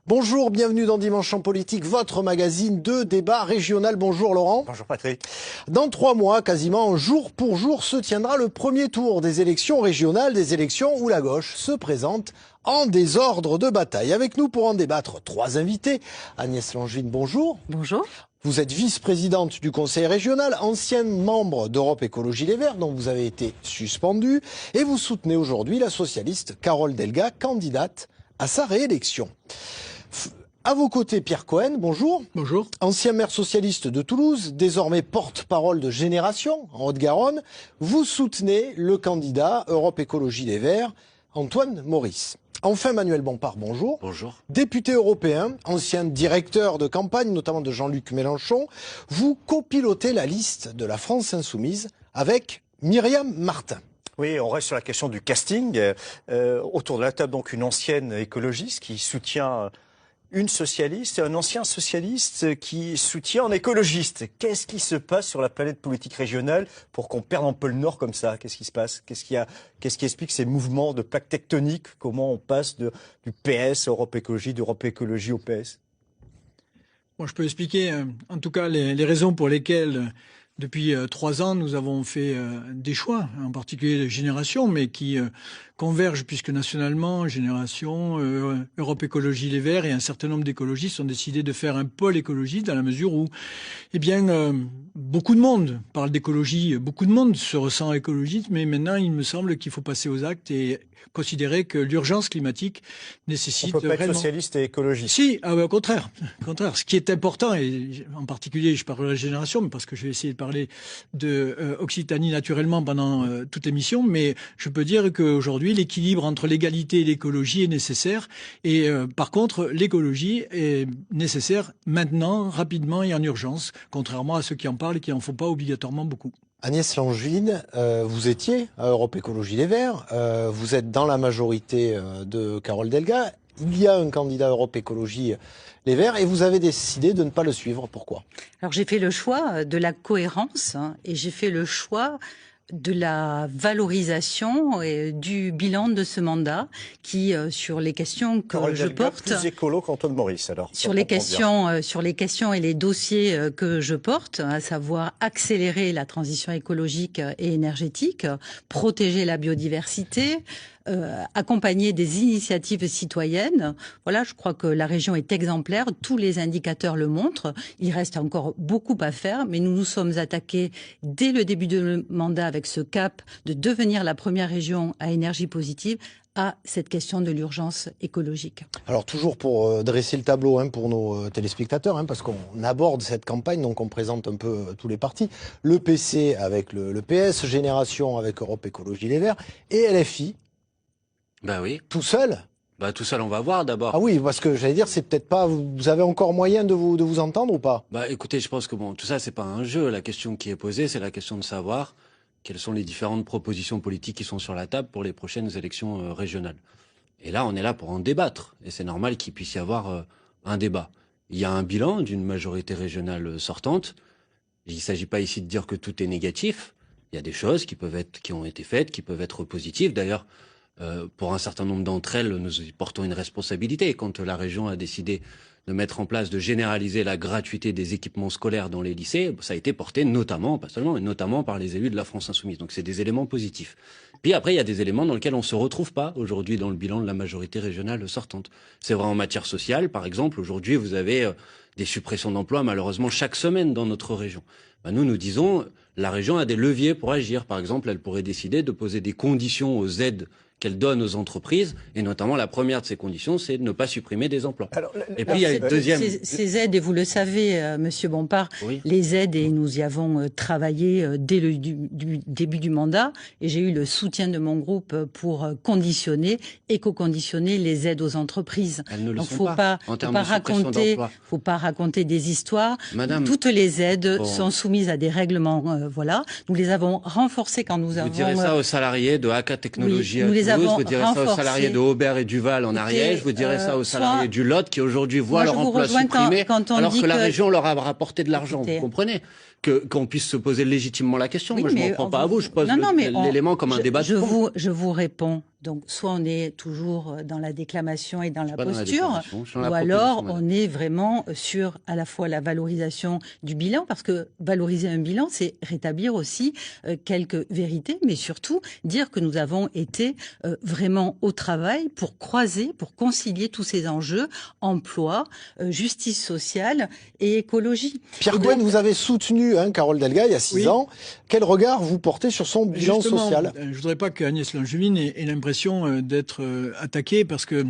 Bonjour, bienvenue dans Dimanche en Politique, votre magazine de débat régional. Bonjour Laurent. Bonjour Patrick. Dans 3 mois, quasiment jour pour jour, se tiendra le premier tour des élections régionales, des élections où la gauche se présente en désordre de bataille. Avec nous pour en débattre, 3 invités. Agnès Langevin, bonjour. Bonjour. Vous êtes vice-présidente du Conseil régional, ancienne membre d'Europe Écologie Les Verts, dont vous avez été suspendue, et vous soutenez aujourd'hui la socialiste Carole Delga, candidate à sa réélection. À vos côtés, Pierre Cohen, bonjour. Bonjour. Ancien maire socialiste de Toulouse, désormais porte-parole de Génération en Haute-Garonne, vous soutenez le candidat Europe Écologie Les Verts, Antoine Maurice. Enfin, Manuel Bompard, bonjour. Bonjour. Député européen, ancien directeur de campagne, notamment de Jean-Luc Mélenchon, vous copilotez la liste de la France Insoumise avec Myriam Martin. Oui, on reste sur la question du casting. Autour de la table, donc, une ancienne écologiste qui soutient une socialiste et un ancien socialiste qui soutient un écologiste. Qu'est-ce qui se passe sur la planète politique régionale pour qu'on perde un peu le nord comme ça? Qu'est-ce qui se passe? Qu'est-ce qui explique ces mouvements de plaques tectoniques? Comment on passe du PS à Europe Écologie, d'Europe Écologie au PS? Moi, je peux expliquer en tout cas les raisons pour lesquelles depuis 3 ans, nous avons fait des choix, en particulier de Génération, mais qui convergent puisque nationalement, Génération, Europe Écologie Les Verts et un certain nombre d'écologistes ont décidé de faire un pôle écologiste dans la mesure où, eh bien, beaucoup de monde parle d'écologie, beaucoup de monde se ressent écologiste, mais maintenant, il me semble qu'il faut passer aux actes et considérer que l'urgence climatique nécessite on peut pas réellement... être socialiste et écologiste. Si, au contraire. Ce qui est important, et en particulier, je parle de la Génération, mais parce que je vais essayer de parler de Occitanie naturellement pendant toute l'émission, mais je peux dire qu'aujourd'hui, l'équilibre entre l'égalité et l'écologie est nécessaire. Et par contre, l'écologie est nécessaire maintenant, rapidement et en urgence, contrairement à ceux qui en parlent et qui n'en font pas obligatoirement beaucoup. Agnès Langevin, vous étiez à Europe Écologie Les Verts, vous êtes dans la majorité de Carole Delga. Il y a un candidat Europe Écologie Les Verts et vous avez décidé de ne pas le suivre. Pourquoi? Alors j'ai fait le choix de la cohérence et j'ai fait le choix de la valorisation et du bilan de ce mandat qui, sur les questions que Carole je Delga, porte, plus écolo qu'Antoine Maurice, alors. sur les questions et les dossiers que je porte, à savoir accélérer la transition écologique et énergétique, protéger la biodiversité, accompagner des initiatives citoyennes. Voilà, je crois que la région est exemplaire. Tous les indicateurs le montrent. Il reste encore beaucoup à faire, mais nous nous sommes attaqués dès le début de mandat avec ce cap de devenir la première région à énergie positive à cette question de l'urgence écologique. Alors toujours pour dresser le tableau pour nos téléspectateurs, parce qu'on aborde cette campagne, donc on présente un peu tous les partis. Le PC avec le PS, Génération avec Europe Écologie Les Verts et LFI. Ben oui. Tout seul? Bah tout seul, on va voir d'abord. Ah oui, parce que j'allais dire, c'est peut-être pas. Vous avez encore moyen de vous entendre ou pas? Bah écoutez, je pense que bon, tout ça c'est pas un jeu. La question qui est posée, c'est la question de savoir quelles sont les différentes propositions politiques qui sont sur la table pour les prochaines élections régionales. Et là, on est là pour en débattre. Et c'est normal qu'il puisse y avoir un débat. Il y a un bilan d'une majorité régionale sortante. Il ne s'agit pas ici de dire que tout est négatif. Il y a des choses qui ont été faites, qui peuvent être positives. D'ailleurs, pour un certain nombre d'entre elles, nous y portons une responsabilité. Quand la région a décidé de mettre en place, de généraliser la gratuité des équipements scolaires dans les lycées, ça a été porté notamment, pas seulement, mais notamment par les élus de la France Insoumise. Donc c'est des éléments positifs. Puis après, il y a des éléments dans lesquels on ne se retrouve pas aujourd'hui dans le bilan de la majorité régionale sortante. C'est vrai en matière sociale, par exemple. Aujourd'hui, vous avez des suppressions d'emplois, malheureusement, chaque semaine dans notre région. Ben, nous disons, la région a des leviers pour agir. Par exemple, elle pourrait décider de poser des conditions aux aides qu'elle donne aux entreprises, et notamment la première de ces conditions, c'est de ne pas supprimer des emplois. Alors, et puis il y a une deuxième... Ces aides, et vous le savez, Monsieur Bompard, oui. Les aides, et nous y avons travaillé dès le début du mandat, et j'ai eu le soutien de mon groupe pour conditionner, éco-conditionner les aides aux entreprises. Elles ne le Donc, sont pas, en termes de suppression d'emplois. Faut pas raconter des histoires. Madame, toutes les aides sont soumises à des règlements, voilà. Nous les avons renforcées quand nous avons... Vous direz ça aux salariés de AK Technologies à Toulouse, vous direz ça aux salariés de Aubert et Duval en Ariège, vous direz ça aux salariés du Lot qui aujourd'hui voient leur emploi supprimé, alors que la région leur a rapporté de l'argent. Vous comprenez qu'on puisse se poser légitimement la question. Oui, moi, je ne m'en prends pas à vous, je pose l'élément comme un débat de fond. Je vous réponds Donc, soit on est toujours dans la déclamation et dans la Pas dans la posture, déclaration, je suis dans la ou alors proposition, on est vraiment sur à la fois la valorisation du bilan, parce que valoriser un bilan, c'est rétablir aussi quelques vérités, mais surtout dire que nous avons été vraiment au travail pour croiser, pour concilier tous ces enjeux, emploi, justice sociale et écologie. Pierre Gouin, vous avez soutenu Carole Delga il y a 6 Oui. ans. Quel regard vous portez sur son bilan Justement, social? je voudrais pas que Agnès Langevin ait l'impression d'être attaquée parce que,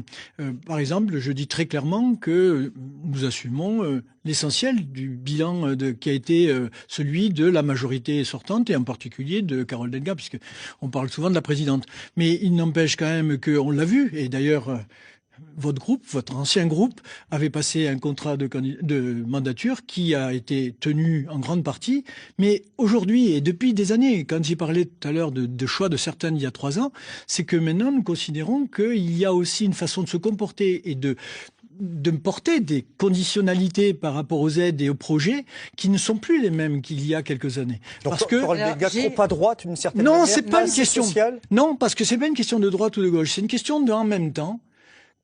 par exemple, je dis très clairement que nous assumons l'essentiel du bilan qui a été celui de la majorité sortante et en particulier de Carole Delga, puisque on parle souvent de la présidente. Mais il n'empêche quand même qu'on l'a vu, et d'ailleurs votre groupe, votre ancien groupe, avait passé un contrat de mandature qui a été tenu en grande partie. Mais aujourd'hui, et depuis des années, quand j'ai parlé tout à l'heure de choix de certaines il y a 3 ans, c'est que maintenant nous considérons qu'il y a aussi une façon de se comporter et de porter des conditionnalités par rapport aux aides et aux projets qui ne sont plus les mêmes qu'il y a quelques années. Donc, parce que Carole Delga, trop à droite, d'une certaine non, manière, c'est pas une assez question. sociale. Non, parce que c'est pas une question de droite ou de gauche. C'est une question de en même temps.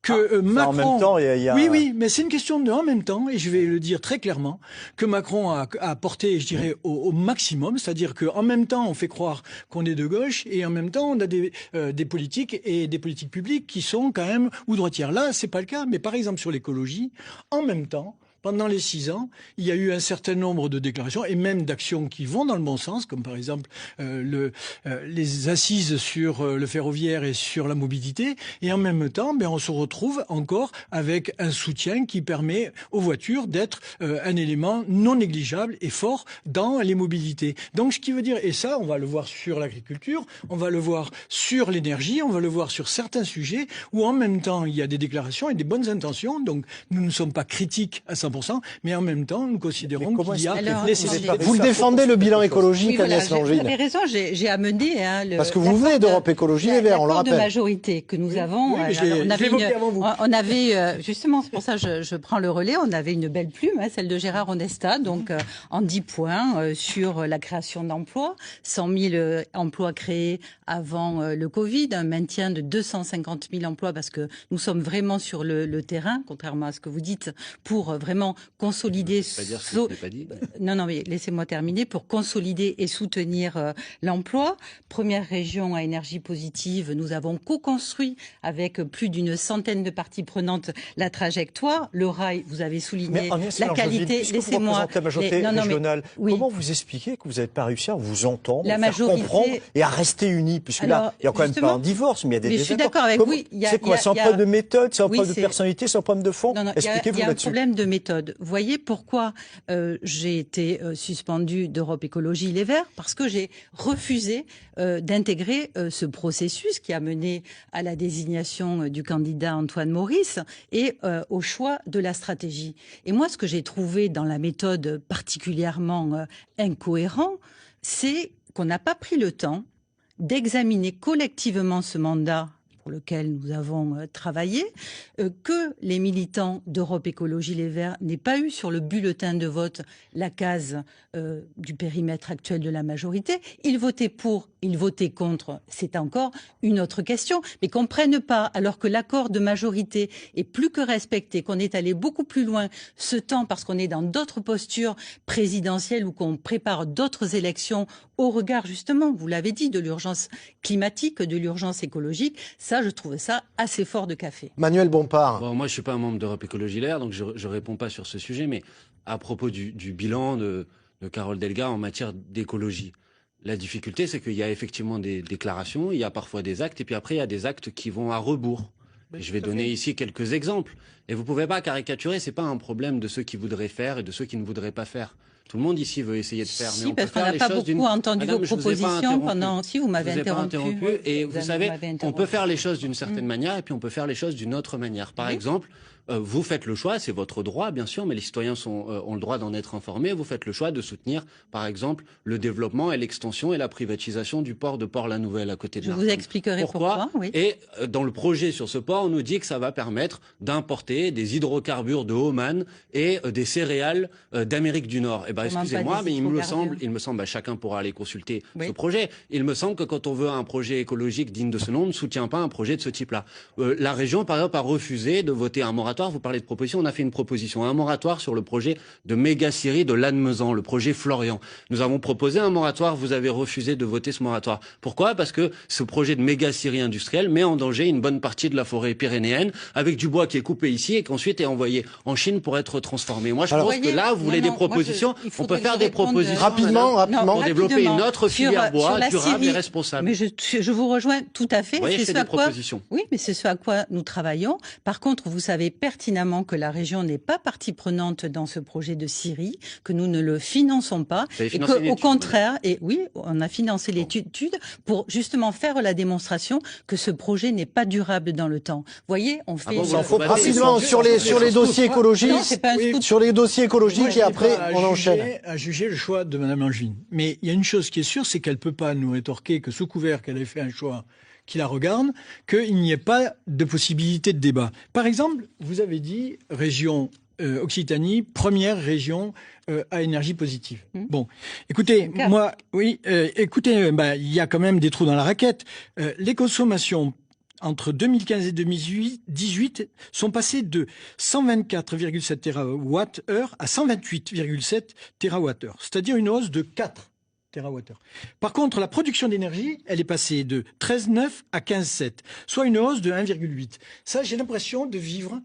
Que Macron, en même temps, il y a... Oui, mais c'est une question de en même temps, et je vais le dire très clairement, que Macron a porté, je dirais, au maximum, c'est-à-dire qu'en même temps, on fait croire qu'on est de gauche, et en même temps, on a des politiques et des politiques publiques qui sont quand même ou droitières. Là, c'est pas le cas, mais par exemple sur l'écologie, en même temps, pendant les 6 ans, il y a eu un certain nombre de déclarations et même d'actions qui vont dans le bon sens, comme par exemple les assises sur le ferroviaire et sur la mobilité. Et en même temps, on se retrouve encore avec un soutien qui permet aux voitures d'être un élément non négligeable et fort dans les mobilités. Donc, ce qui veut dire, et ça, on va le voir sur l'agriculture, on va le voir sur l'énergie, on va le voir sur certains sujets où en même temps, il y a des déclarations et des bonnes intentions. Donc, nous ne sommes pas critiques à 100%, mais en même temps, nous considérons qu'il y a nécessité. Vous le défendez, le bilan écologique, Oui, voilà, Agnès vous Langevin? avez raison, j'ai amené... Parce que vous venez d'Europe Écologie Les Verts, on le l'accord de rappelle. majorité que nous avons... Oui, on avait justement, c'est pour ça que je prends le relais, on avait une belle plume, celle de Gérard Onesta, donc en 10 points sur la création d'emplois, 100 000 emplois créés avant le Covid, un maintien de 250 000 emplois, parce que nous sommes vraiment sur le terrain, contrairement à ce que vous dites, pour vraiment consolider... Non, mais laissez-moi terminer. Pour consolider et soutenir l'emploi, première région à énergie positive, nous avons co-construit avec plus d'une centaine de parties prenantes la trajectoire. Le rail, vous avez souligné la qualité. Laissez-moi... la majorité régionale, oui. Comment vous expliquez que vous n'avez pas réussi à vous entendre, la faire majorité... comprendre et à rester unis? Puisque là, il n'y a quand même pas un divorce, mais il y a des désaccords. Je suis d'accord avec vous. C'est quoi? C'est un problème de méthode, c'est un problème de personnalité, c'est un problème de fond? Expliquez-vous là-dessus. Il y a un là-dessus. problème de méthode. Vous voyez pourquoi j'ai été suspendue d'Europe Écologie Les Verts? Parce que j'ai refusé d'intégrer ce processus qui a mené à la désignation du candidat Antoine Maurice et au choix de la stratégie. Et moi, ce que j'ai trouvé dans la méthode particulièrement incohérent, c'est qu'on n'a pas pris le temps d'examiner collectivement ce mandat pour lequel nous avons travaillé, que les militants d'Europe Écologie Les Verts n'aient pas eu sur le bulletin de vote la case du périmètre actuel de la majorité. Ils votaient pour, ils votaient contre, c'est encore une autre question, mais qu'on ne prenne pas, alors que l'accord de majorité est plus que respecté, qu'on est allé beaucoup plus loin ce temps parce qu'on est dans d'autres postures présidentielles ou qu'on prépare d'autres élections au regard, justement, vous l'avez dit, de l'urgence climatique, de l'urgence écologique. Ça, je trouve ça assez fort de café. Manuel Bompard. Bon, moi, je suis pas un membre d'Europe Écologie Les Verts, donc je réponds pas sur ce sujet, mais à propos du bilan de Carole Delga en matière d'écologie. La difficulté, c'est qu'il y a effectivement des déclarations, il y a parfois des actes, et puis après, il y a des actes qui vont à rebours. Et je vais donner ici quelques exemples. Et vous pouvez pas caricaturer, c'est pas un problème de ceux qui voudraient faire et de ceux qui ne voudraient pas faire. Tout le monde ici veut essayer de faire. Si, mais on parce peut qu'on faire n'a pas les choses beaucoup entendu Madame, vos propositions pendant... Si, vous m'avez interrompu. Et vous savez, on peut faire les choses d'une certaine manière et puis on peut faire les choses d'une autre manière. Par exemple, vous faites le choix, c'est votre droit bien sûr, mais les citoyens ont le droit d'en être informés, vous faites le choix de soutenir par exemple le développement et l'extension et la privatisation du port de Port-la-Nouvelle à côté de Je vous expliquerai pourquoi. Oui. Et dans le projet sur ce port, on nous dit que ça va permettre d'importer des hydrocarbures de Oman et des céréales d'Amérique du Nord. Eh ben, excusez-moi, mais il me semble, chacun pourra aller consulter ce projet. Il me semble que quand on veut un projet écologique digne de ce nom, on ne soutient pas un projet de ce type-là. La région, par exemple, a refusé de voter un moratoire. Vous parlez de proposition, on a fait une proposition, un moratoire sur le projet de méga-scierie de Lannemezan, le projet Florian. Nous avons proposé un moratoire, vous avez refusé de voter ce moratoire. Pourquoi? Parce que ce projet de méga-scierie industrielle met en danger une bonne partie de la forêt pyrénéenne, avec du bois qui est coupé ici et qu'ensuite est envoyé en Chine pour être transformé. Moi, je pense que là, vous voulez des propositions, on peut faire des propositions. Rapidement. Pour développer une autre filière bois durable et responsable. Mais je vous rejoins tout à fait. Oui, c'est des propositions. Oui, mais c'est ce à quoi nous travaillons. Par contre, vous savez pertinemment que la région n'est pas partie prenante dans ce projet de scierie, que nous ne le finançons pas, et qu'au contraire, et oui, on a financé l'étude pour justement faire la démonstration que ce projet n'est pas durable dans le temps. Vous voyez, on fait rapidement sur les dossiers écologiques, sur les dossiers écologiques et après on enchaîne. À juger le choix de Madame Langevin. Mais il y a une chose qui est sûre, c'est qu'elle peut pas nous rétorquer que sous couvert qu'elle ait fait un choix qui la regarde, qu'il n'y ait pas de possibilité de débat. Par exemple, vous avez dit région Occitanie, première région à énergie positive. Bon, écoutez, il y a quand même des trous dans la raquette. Les consommations entre 2015 et 2018 sont passées de 124,7 TWh à 128,7 TWh, c'est-à-dire une hausse de 4 TWh. Par contre, la production d'énergie, elle est passée de 13,9 à 15,7, soit une hausse de 1,8. Ça, j'ai l'impression de vivre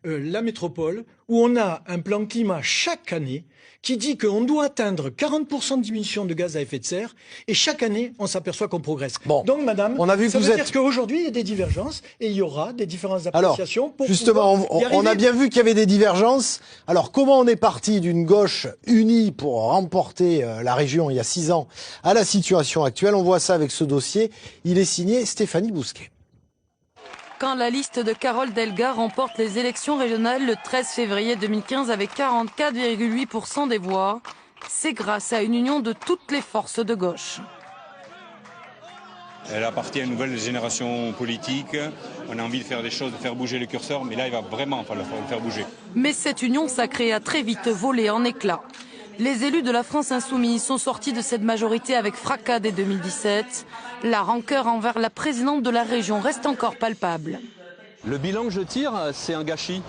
la métropole où on a un plan climat chaque année qui dit qu'on doit atteindre 40% de diminution de gaz à effet de serre et chaque année, on s'aperçoit qu'on progresse. Bon, donc, madame, on a vu ça veut dire qu'aujourd'hui, il y a des divergences et il y aura des différences d'appréciation. Alors, justement, on a bien vu qu'il y avait des divergences. Alors, comment on est parti d'une gauche unie pour remporter la région il y a 6 ans à la situation actuelle? On voit ça avec ce dossier. Il est signé Stéphanie Bousquet. Quand la liste de Carole Delga remporte les élections régionales le 13 février 2015 avec 44,8% des voix, c'est grâce à une union de toutes les forces de gauche. Elle appartient à une nouvelle génération politique. On a envie de faire des choses, de faire bouger le curseur, mais là, il va vraiment falloir le faire bouger. Mais cette union sacrée a très vite volé en éclats. Les élus de la France insoumise sont sortis de cette majorité avec fracas dès 2017. La rancœur envers la présidente de la région reste encore palpable. Le bilan que je tire, c'est un gâchis.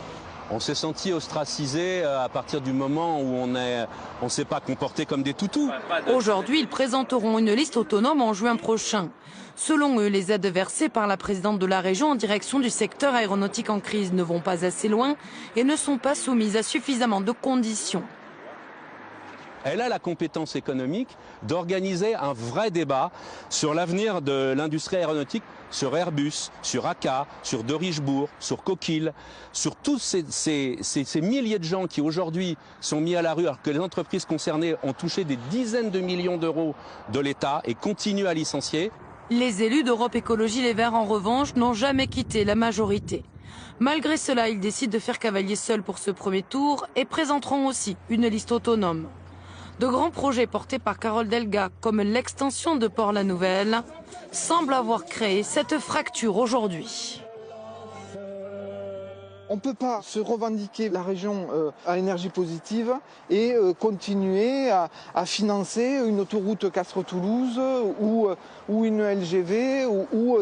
On s'est senti ostracisé à partir du moment où on ne s'est pas comporté comme des toutous. Aujourd'hui, ils présenteront une liste autonome en juin prochain. Selon eux, les aides versées par la présidente de la région en direction du secteur aéronautique en crise ne vont pas assez loin et ne sont pas soumises à suffisamment de conditions. Elle a la compétence économique d'organiser un vrai débat sur l'avenir de l'industrie aéronautique, sur Airbus, sur ACA, sur De Richebourg, sur Coquille, sur tous ces milliers de gens qui aujourd'hui sont mis à la rue alors que les entreprises concernées ont touché des dizaines de millions d'euros de l'État et continuent à licencier. Les élus d'Europe Écologie Les Verts, en revanche, n'ont jamais quitté la majorité. Malgré cela, ils décident de faire cavalier seul pour ce premier tour et présenteront aussi une liste autonome. De grands projets portés par Carole Delga, comme l'extension de Port-la-Nouvelle, semblent avoir créé cette fracture aujourd'hui. On ne peut pas se revendiquer la région à énergie positive et continuer à financer une autoroute Castres-Toulouse ou une LGV ou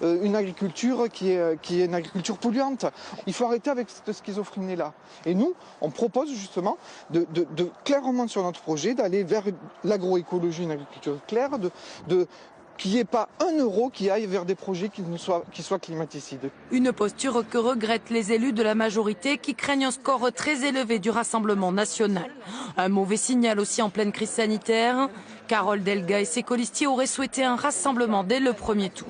une agriculture qui est une agriculture polluante. Il faut arrêter avec cette schizophrénie-là. Et nous, on propose justement de clairement sur notre projet d'aller vers l'agroécologie, une agriculture claire, qu'il n'y ait pas un euro qui aille vers des projets qui soient climaticides. Une posture que regrettent les élus de la majorité qui craignent un score très élevé du Rassemblement national. Un mauvais signal aussi en pleine crise sanitaire. Carole Delga et ses colistiers auraient souhaité un rassemblement dès le premier tour.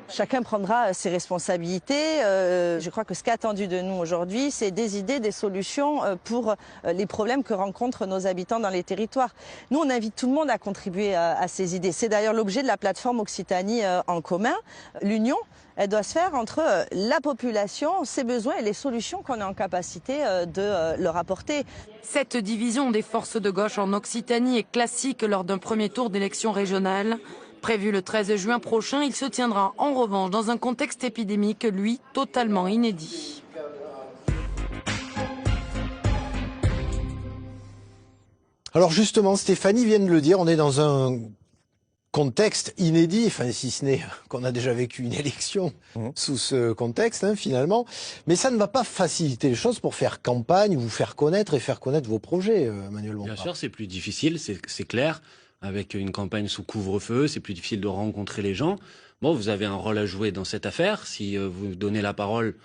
Chacun prendra ses responsabilités. Je crois que ce qui est attendu de nous aujourd'hui, c'est des idées, des solutions pour les problèmes que rencontrent nos habitants dans les territoires. Nous, on invite tout le monde à contribuer à ces idées. C'est d'ailleurs l'objet de la plateforme Occitanie en commun. L'union, elle doit se faire entre la population, ses besoins et les solutions qu'on est en capacité de leur apporter. Cette division des forces de gauche en Occitanie est classique lors d'un premier tour d'élection régionale. Prévu le 13 juin prochain, il se tiendra en revanche dans un contexte épidémique, lui, totalement inédit. Alors justement, Stéphanie vient de le dire, on est dans un contexte inédit, enfin si ce n'est qu'on a déjà vécu une élection sous ce contexte finalement, mais ça ne va pas faciliter les choses pour faire campagne, vous faire connaître et faire connaître vos projets, Manuel Bompard. Bien sûr, c'est plus difficile, c'est clair. Avec une campagne sous couvre-feu, c'est plus difficile de rencontrer les gens. Bon, vous avez un rôle à jouer dans cette affaire. Si vous donnez la parole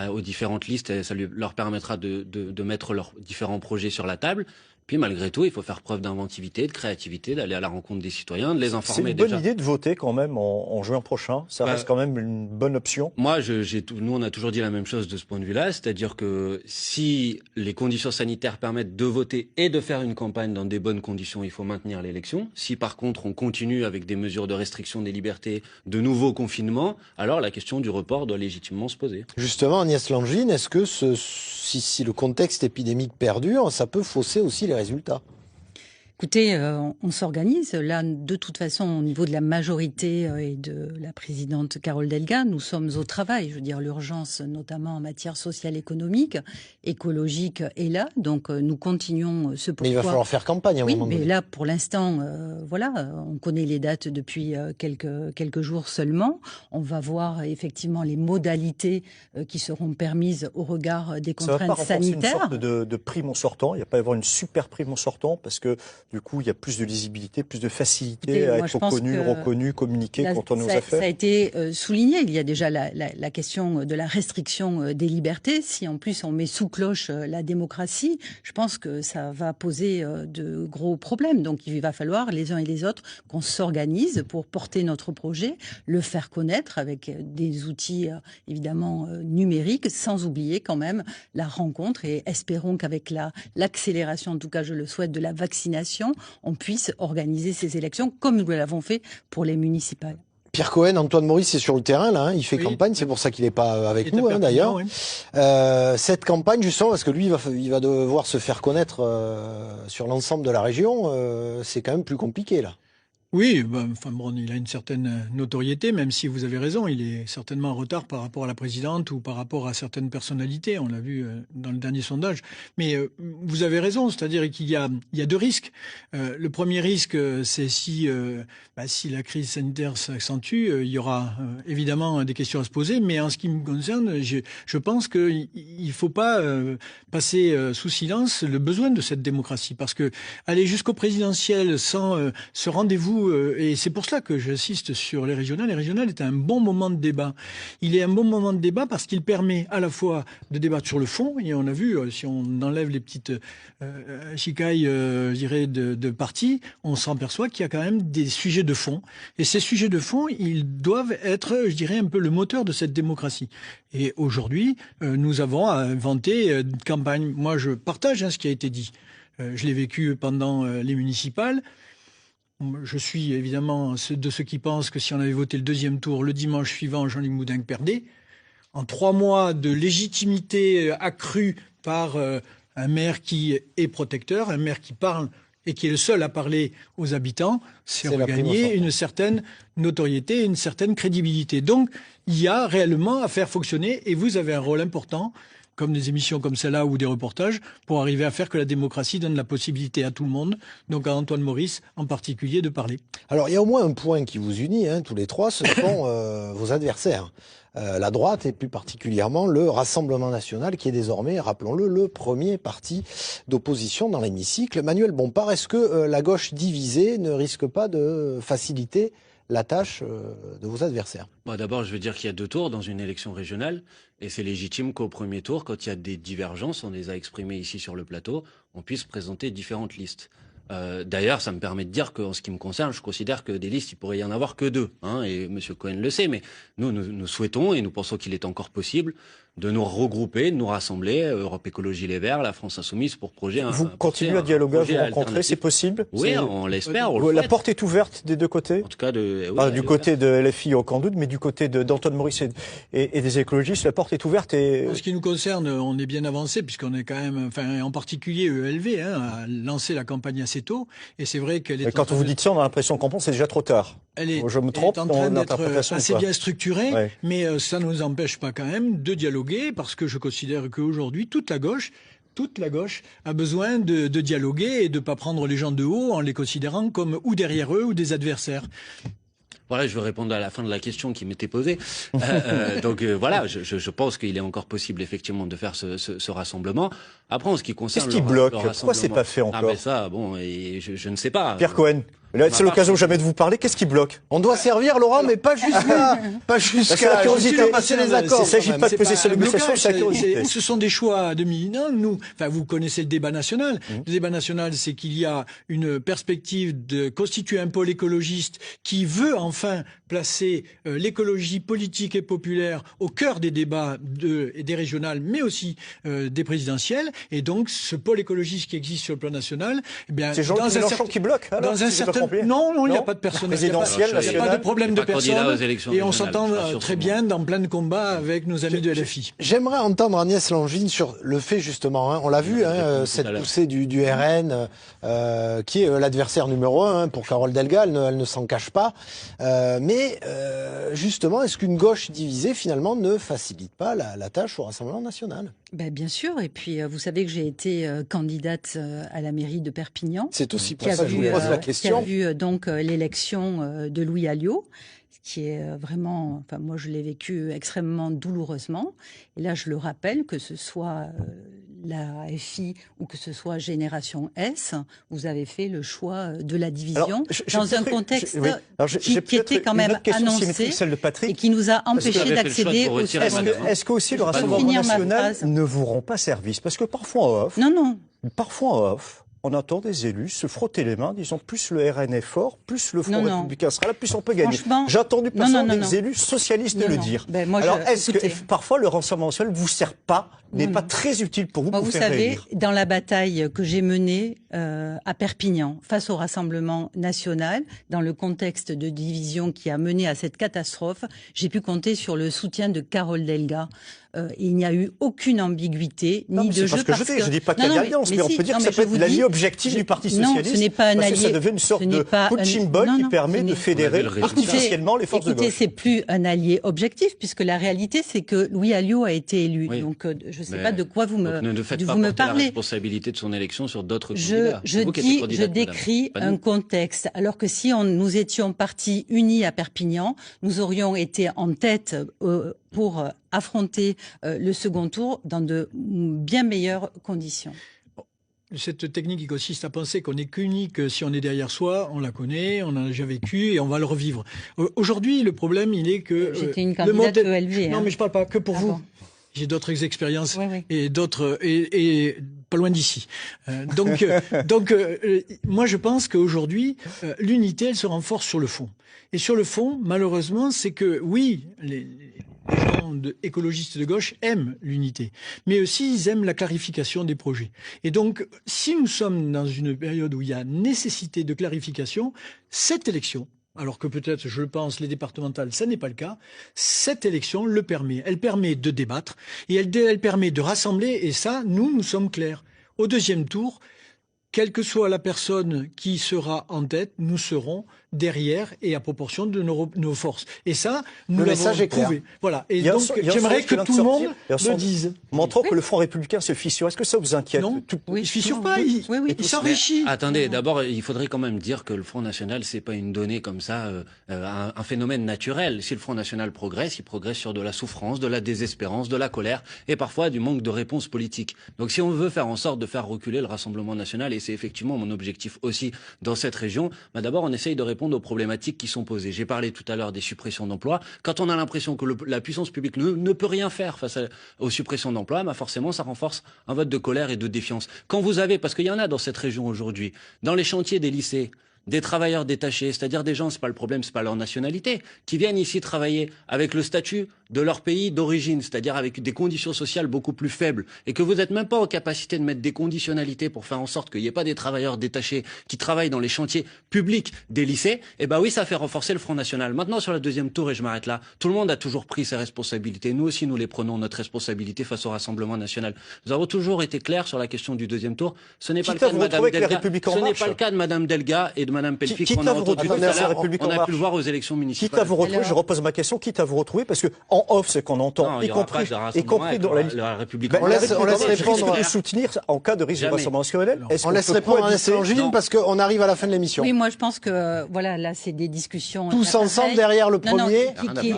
aux différentes listes, ça leur permettra de mettre leurs différents projets sur la table. Puis malgré tout, il faut faire preuve d'inventivité, de créativité, d'aller à la rencontre des citoyens, de les informer. C'est une bonne idée de voter quand même en juin prochain. Ça reste quand même une bonne option. Moi, nous, on a toujours dit la même chose de ce point de vue-là, c'est-à-dire que si les conditions sanitaires permettent de voter et de faire une campagne dans des bonnes conditions, il faut maintenir l'élection. Si par contre on continue avec des mesures de restriction des libertés, de nouveaux confinements, alors la question du report doit légitimement se poser. Justement, Agnès Langine, est-ce que si le contexte épidémique perdure, ça peut fausser aussi les résultats? Écoutez, on s'organise. Là, de toute façon, au niveau de la majorité et de la présidente Carole Delga, nous sommes au travail. Je veux dire, l'urgence, notamment en matière sociale, économique, écologique, est là. Donc, nous continuons ce pourquoi. Mais il va falloir faire campagne à un moment donné. Mais là, pour l'instant, voilà, on connaît les dates depuis quelques jours seulement. On va voir effectivement les modalités qui seront permises au regard des contraintes sanitaires. Ça va pas renforcer une sorte de prime sortant. Il n'y a pas y avoir une super prime sortant parce que du coup, il y a plus de lisibilité, plus de facilité à être connu, reconnu, communiqué quand on est aux affaires. Ça a été souligné. Il y a déjà la question de la restriction des libertés. Si en plus on met sous cloche la démocratie, je pense que ça va poser de gros problèmes. Donc il va falloir les uns et les autres qu'on s'organise pour porter notre projet, le faire connaître avec des outils évidemment numériques, sans oublier quand même la rencontre. Et espérons qu'avec l'accélération, en tout cas je le souhaite, de la vaccination, on puisse organiser ces élections comme nous l'avons fait pour les municipales. Pierre Cohen, Antoine Maurice est sur le terrain là, il fait campagne, c'est pour ça qu'il n'est pas avec nous d'ailleurs. Oui. Cette campagne justement, parce que lui il va devoir se faire connaître sur l'ensemble de la région, c'est quand même plus compliqué là. Oui, il a une certaine notoriété, même si vous avez raison, il est certainement en retard par rapport à la présidente ou par rapport à certaines personnalités, on l'a vu dans le dernier sondage. Mais vous avez raison, c'est-à-dire qu'il y a deux risques. Le premier risque, c'est si la crise sanitaire s'accentue, il y aura évidemment des questions à se poser, mais en ce qui me concerne, je pense qu'il ne faut pas passer sous silence le besoin de cette démocratie, parce que aller jusqu'au présidentiel sans ce rendez-vous, et c'est pour cela que j'insiste sur les régionales. Les régionales est un bon moment de débat. Il est un bon moment de débat parce qu'il permet à la fois de débattre sur le fond, et on a vu, si on enlève les petites chicailles, je dirais, de partis, on s'aperçoit qu'il y a quand même des sujets de fond. Et ces sujets de fond, ils doivent être, je dirais, un peu le moteur de cette démocratie. Et aujourd'hui, nous avons inventé une campagne. Moi, je partage ce qui a été dit. Je l'ai vécu pendant les municipales. Je suis évidemment de ceux qui pensent que si on avait voté le deuxième tour le dimanche suivant, Jean-Luc Moudenc perdait. En 3 mois de légitimité accrue par un maire qui est protecteur, un maire qui parle et qui est le seul à parler aux habitants, c'est regagner une certaine notoriété, une certaine crédibilité. Donc, il y a réellement à faire fonctionner, et vous avez un rôle important, comme des émissions comme celle-là ou des reportages, pour arriver à faire que la démocratie donne la possibilité à tout le monde, donc à Antoine Maurice en particulier, de parler. Alors, il y a au moins un point qui vous unit, tous les trois, ce sont vos adversaires. La droite et plus particulièrement le Rassemblement national qui est désormais, rappelons-le, le premier parti d'opposition dans l'hémicycle. Manuel Bompard, est-ce que la gauche divisée ne risque pas de faciliter la tâche de vos adversaires? D'abord, je veux dire qu'il y a 2 tours dans une élection régionale, et c'est légitime qu'au premier tour, quand il y a des divergences, on les a exprimées ici sur le plateau, on puisse présenter différentes listes. D'ailleurs, ça me permet de dire qu'en ce qui me concerne, je considère que des listes, il pourrait y en avoir que 2. Et M. Cohen le sait, mais nous souhaitons et nous pensons qu'il est encore possible de nous regrouper, de nous rassembler, Europe Écologie Les Verts, la France Insoumise, pour Vous continuez à dialoguer, à vous rencontrer, c'est possible? Oui, on l'espère. La porte est ouverte des deux côtés? En tout cas, du côté de LFI, aucun doute, mais du côté d'Antoine Maurice et des écologistes, la porte est ouverte. En ce qui nous concerne, on est bien avancé, puisqu'on est quand même, en particulier ELV, a lancé la campagne assez tôt, et c'est vrai qu'elle est... Quand vous dites ça, on a l'impression qu'on pense que c'est déjà trop tard. Je me trompe, elle est en train d'être assez bien structurée, mais ça ne nous empêche pas quand même de dialoguer, parce que je considère qu'aujourd'hui, toute la gauche a besoin de dialoguer et de ne pas prendre les gens de haut en les considérant comme ou derrière eux ou des adversaires. Voilà, je vais répondre à la fin de la question qui m'était posée. Voilà, je pense qu'il est encore possible effectivement de faire ce rassemblement. Après, en ce qui concerne qu'est-ce qui bloque? Pourquoi c'est pas fait encore? Mais ça, je ne sais pas. Pierre Cohen, c'est l'occasion jamais de vous parler. Qu'est-ce qui bloque? On doit servir, Laurent, mais pas jusqu'à la curiosité. Passer les accords. Il ne s'agit pas de peser sur les négociations, c'est la curiosité. Ce sont des choix de militants. Vous connaissez le débat national. Le débat national, c'est qu'il y a une perspective de constituer un pôle écologiste qui veut enfin placer l'écologie politique et populaire au cœur des débats des régionales, mais aussi des présidentielles. Et donc, ce pôle écologiste qui existe sur le plan national, c'est Jean-Luc Mélenchon qui bloque. Non, il n'y a pas de personne. Il n'y a pas de problème de personne. Et on s'entend très bien dans plein de combats avec nos amis de LFI. J'aimerais entendre Agnès Langine sur le fait justement, on l'a vu, cette poussée du RN, qui est l'adversaire numéro 1 pour Carole Delga, elle ne s'en cache pas. Mais justement, est-ce qu'une gauche divisée finalement ne facilite pas la tâche au Rassemblement national? Bien sûr, et puis vous savez que j'ai été candidate à la mairie de Perpignan. C'est aussi pour ça que je vous pose la question. Qui a vu donc l'élection de Louis Alliot, qui est vraiment, moi je l'ai vécu extrêmement douloureusement. Et là, je le rappelle, que ce soit la FI ou que ce soit Génération S, vous avez fait le choix de la division dans un contexte qui était quand même annoncé et qui nous a empêchés d'accéder au second tour. Est-ce qu'aussi le Rassemblement national ne vous rend pas service? Parce que parfois en off... Parfois en off... On entend des élus se frotter les mains, disant plus le RN est fort, plus le Front républicain sera là, plus on peut gagner. J'ai entendu des élus socialistes le dire. Alors est-ce que parfois le Rassemblement national ne vous sert pas, n'est pas très utile pour vous pour faire réélire? Vous savez, dans la bataille que j'ai menée à Perpignan face au Rassemblement national, dans le contexte de division qui a mené à cette catastrophe, j'ai pu compter sur le soutien de Carole Delga. Il n'y a eu aucune ambiguïté, ni de jeu. Je dis pas qu'il y a une alliance, mais on peut dire que ça peut être l'allié objectif du Parti socialiste. Non, ce n'est pas un allié. Parce que ça devient une sorte de punching ball qui permet de fédérer artificiellement les forces de gauche. C'est plus un allié objectif, puisque la réalité, c'est que Louis Alliot a été élu. Donc, je ne sais pas de quoi vous me parlez. Ne faites pas porter la responsabilité de son élection sur d'autres candidats. Je décris un contexte. Alors que si nous étions partis unis à Perpignan, nous aurions été en tête pour affronter le second tour dans de bien meilleures conditions. Cette technique qui consiste à penser qu'on n'est qu'unique si on est derrière soi, on la connaît, on en a déjà vécu et on va le revivre. Aujourd'hui, le problème, il est que... J'étais une candidate ELV. Non, mais je ne parle pas que pour vous. J'ai d'autres expériences et d'autres et pas loin d'ici. Donc, moi je pense qu'aujourd'hui l'unité elle se renforce sur le fond. Et sur le fond, malheureusement, c'est que oui, les gens écologistes de gauche aiment l'unité, mais aussi ils aiment la clarification des projets. Et donc, si nous sommes dans une période où il y a nécessité de clarification, cette élection, alors que peut-être, je pense, les départementales, ça n'est pas le cas, cette élection le permet. Elle permet de débattre et elle permet de rassembler, et ça, nous sommes clairs. Au deuxième tour, quelle que soit la personne qui sera en tête, nous serons derrière et à proportion de nos forces. Et ça, nous l'avons prouvé. Voilà. Et donc, j'aimerais que tout le monde le dise. Montrons que le Front républicain se fissure. Est-ce que ça vous inquiète? Non, il ne se fissure pas. Il s'enrichit. Attendez, d'abord, il faudrait quand même dire que le Front national, c'est pas une donnée comme ça, un phénomène naturel. Si le Front national progresse, il progresse sur de la souffrance, de la désespérance, de la colère et parfois du manque de réponse politique. Donc, si on veut faire en sorte de faire reculer le Rassemblement national, et c'est effectivement mon objectif aussi dans cette région, d'abord on essaye de répondre aux problématiques qui sont posées. J'ai parlé tout à l'heure des suppressions d'emplois. Quand on a l'impression que la puissance publique ne peut rien faire face aux suppressions d'emplois, forcément ça renforce un vote de colère et de défiance. Quand vous avez, parce qu'il y en a dans cette région aujourd'hui, dans les chantiers des lycées, des travailleurs détachés, c'est-à-dire des gens, c'est pas le problème, c'est pas leur nationalité, qui viennent ici travailler avec le statut de leur pays d'origine, c'est-à-dire avec des conditions sociales beaucoup plus faibles, et que vous n'êtes même pas en capacité de mettre des conditionnalités pour faire en sorte qu'il n'y ait pas des travailleurs détachés qui travaillent dans les chantiers publics des lycées, eh ben oui, ça fait renforcer le Front National. Maintenant, sur le deuxième tour, et je m'arrête là, tout le monde a toujours pris ses responsabilités. Nous aussi, nous les prenons, notre responsabilité face au Rassemblement National. Nous avons toujours été clairs sur la question du deuxième tour. Ce n'est pas le cas de Madame Delga. Ce n'est pas le cas de Madame Delga et de Madame Pelfic qu'on a entendu tout à l'heure. On a pu le voir aux élections municipales. Quitte à vous retrouver, je repose ma question, quitte à vous retrouver, parce que en off, ce qu'on entend, y compris dans la République. On laisse répondre de soutenir en cas de risque de Rassemblement National. On laisse répondre à Angéline parce qu'on arrive à la fin de l'émission. Oui, moi je pense que voilà, là c'est des discussions. Tous ensemble derrière le premier.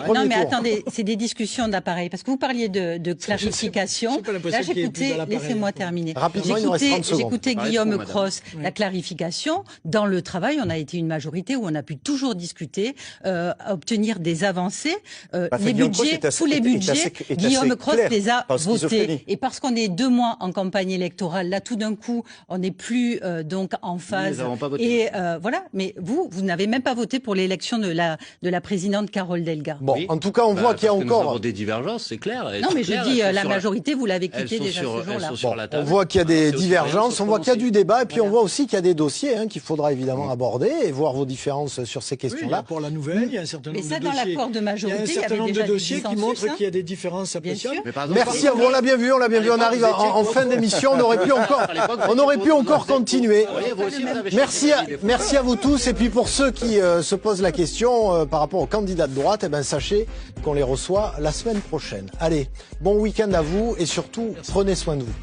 Non, mais attendez, c'est des discussions d'appareil parce que vous parliez de clarification. Là, j'écoutais, laissez-moi terminer. Rapidement, il nous reste 30 secondes. J'écoutais Guillaume Cros, la clarification. Dans le travail, on a été une majorité où on a pu toujours discuter, obtenir des avancées. Les budgets, tous les budgets, Guillaume Cros les a votés. Et parce qu'on est 2 mois en campagne électorale, là tout d'un coup, on n'est plus donc en phase. Et voilà. Mais vous n'avez même pas voté pour l'élection de la présidente Carole Delga. Bon, en tout cas, on voit qu'il y a encore. Nous avons des divergences, c'est clair. Non, mais je dis la majorité, vous l'avez quitté déjà ce jour-là. On voit qu'il y a des divergences, on voit qu'il y a du débat, et puis on voit aussi qu'il y a des dossiers qu'il faudra évidemment aborder et voir vos différences sur ces questions-là. Pour la nouvelle, il y a un certain nombre de dossiers. Mais ça, dans l'accord de majorité, il y a un certain nombre de dossiers qui montrent qu'il y a des différences appréciables. Merci à vous, on l'a bien vu, on arrive en fin d'émission, on aurait pu encore continuer. Merci à vous tous, et puis pour ceux qui se posent la question par rapport aux candidats de droite, sachez qu'on les reçoit la semaine prochaine. Allez, bon week-end à vous, et surtout, prenez soin de vous.